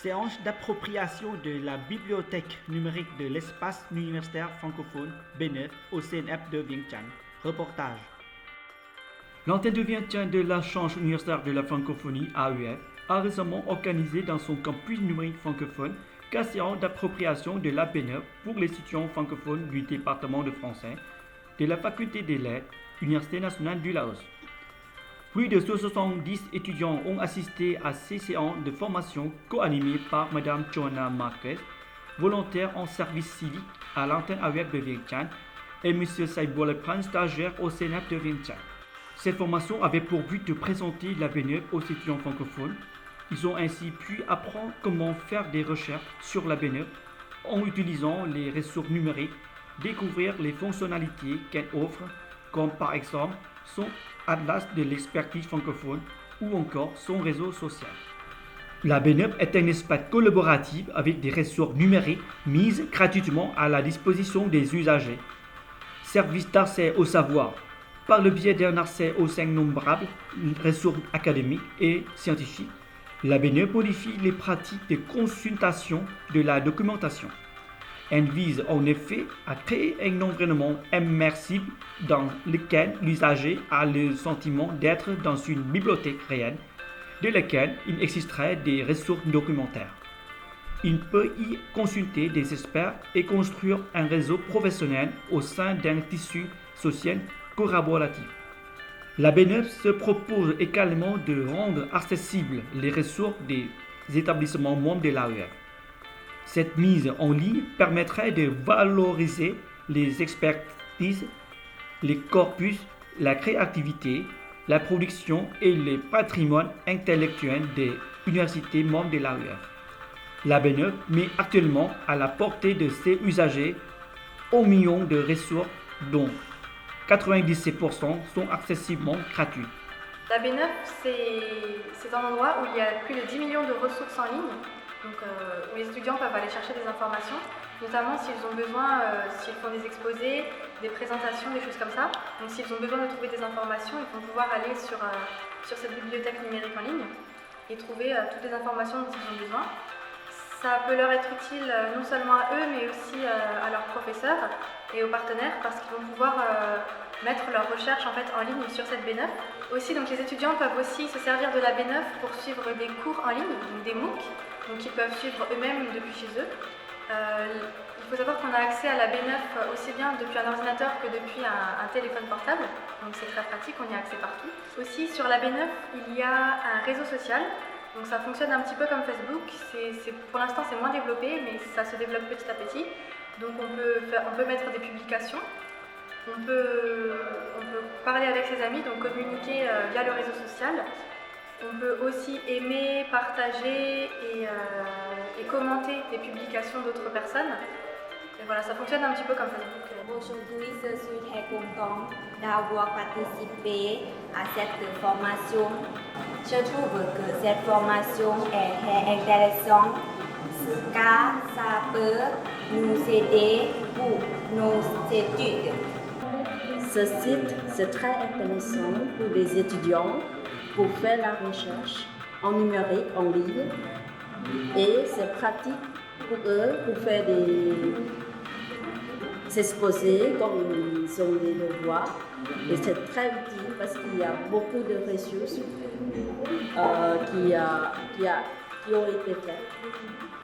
Séance d'appropriation de la bibliothèque numérique de l'espace universitaire francophone B9 au CNF de Vientiane. Reportage. L'antenne de Vientiane de la Chance universitaire de la francophonie AUF a récemment organisé dans son campus numérique francophone une séance d'appropriation de la B9 pour les étudiants francophones du département de français de la faculté des lettres, Université nationale du Laos. Plus de 70 étudiants ont assisté à ces séances de formation co-animées par Mme Johanna Marquez, volontaire en service civique à l'antenne AUF de Vientiane, et M. Saïbo Lepran, stagiaire au CNF de Vientiane. Cette formation avait pour but de présenter la B9 aux étudiants francophones. Ils ont ainsi pu apprendre comment faire des recherches sur la B9 en utilisant les ressources numériques, découvrir les fonctionnalités qu'elle offre, comme par exemple son atlas de l'expertise francophone ou encore son réseau social. La B9 est un espace collaboratif avec des ressources numériques mises gratuitement à la disposition des usagers. Service d'accès au savoir, par le biais d'un accès aux innombrables ressources académiques et scientifiques, la B9 modifie les pratiques de consultation de la documentation. Elle vise en effet à créer un environnement immersif dans lequel l'usager a le sentiment d'être dans une bibliothèque réelle, de laquelle il existerait des ressources documentaires. Il peut y consulter des experts et construire un réseau professionnel au sein d'un tissu social collaboratif. La B9 se propose également de rendre accessibles les ressources des établissements membres de l'AEF. Cette mise en ligne permettrait de valoriser les expertises, les corpus, la créativité, la production et le patrimoine intellectuel des universités membres de l'AEF. La B9 met actuellement à la portée de ses usagers 1 million de ressources dont 97% sont accessiblement gratuits. La B9, c'est un endroit où il y a plus de 10 millions de ressources en ligne, donc, où les étudiants peuvent aller chercher des informations, notamment s'ils ont besoin, s'ils font des exposés, des présentations, des choses comme ça. Donc s'ils ont besoin de trouver des informations, ils vont pouvoir aller sur cette bibliothèque numérique en ligne et trouver toutes les informations dont ils ont besoin. Ça peut leur être utile non seulement à eux, mais aussi à leurs professeurs et aux partenaires, parce qu'ils vont pouvoir mettre leurs recherches en fait en ligne sur cette B9. Aussi, donc les étudiants peuvent aussi se servir de la B9 pour suivre des cours en ligne, donc des MOOC, donc ils peuvent suivre eux-mêmes depuis chez eux. Il faut savoir qu'on a accès à la B9 aussi bien depuis un ordinateur que depuis un téléphone portable, donc c'est très pratique, on y a accès partout. Aussi, sur la B9, il y a un réseau social. Donc ça fonctionne un petit peu comme Facebook, pour l'instant c'est moins développé, mais ça se développe petit à petit. Donc on peut mettre des publications, on peut parler avec ses amis, donc communiquer via le réseau social. On peut aussi aimer, partager et commenter des publications d'autres personnes. Et voilà, ça fonctionne un petit peu comme Facebook. Aujourd'hui, je suis très contente d'avoir participé à cette formation. Je trouve que cette formation est très intéressante car ça peut nous aider pour nos études. Ce site, c'est très intéressant pour les étudiants pour faire la recherche en numérique, en ligne. Et c'est pratique pour eux pour faire s'exposer comme ils ont des devoirs. Et c'est très utile parce qu'il y a beaucoup de ressources qui ont été faites.